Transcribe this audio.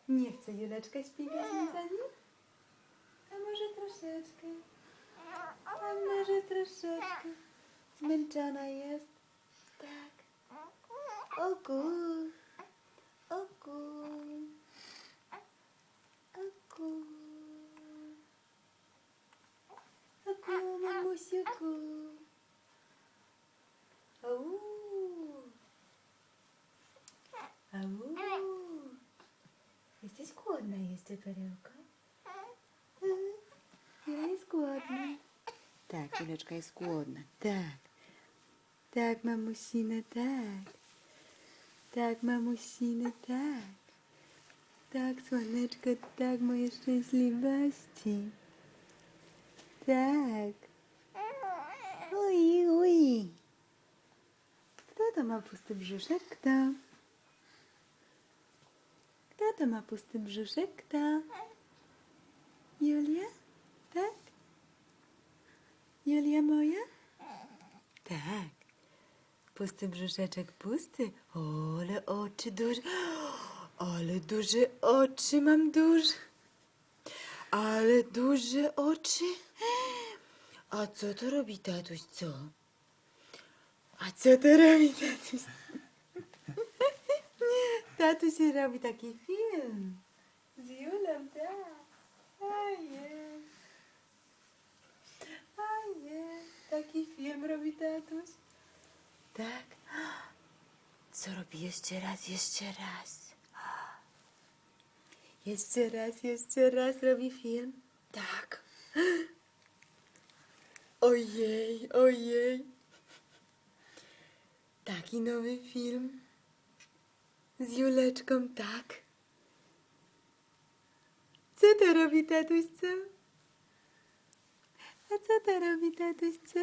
Nie chce Juleczka śpiewać nic za nim? A może troszeczkę? A może troszeczkę? Zmęczona jest? Tak. Oku. Oku. Oku. Oku, mamusiuku. Au. Au. Jesteś głodna jeszcze, perełko? Jula jest głodna. Tak, Juleczka jest głodna. Tak. Tak, mamusina, tak. Tak, mamusina, tak. Tak, słoneczko, tak, moje szczęśliwości. Tak. Uj, uj. Kto to ma pusty brzuszek? Kto? Kto to ma pusty brzuszek? Kto? Julia? Tak? Julia moja? Tak. Pusty brzuszeczek, pusty. O, ale oczy duże. Ale duże oczy mam duże. Ale duże oczy. A co to robi tatuś, co? A co to robi tatuś? Tatuś robi taki film. Z Julą, tak. Ojej. Ojej. Taki film robi tatuś. Tak. Co robi jeszcze raz, jeszcze raz? Jeszcze raz robi film. Tak. Ojej, ojej. Taki nowy film. Z Juleczką, tak. Co to robi tatuś, co? A co to robi tatuś, co?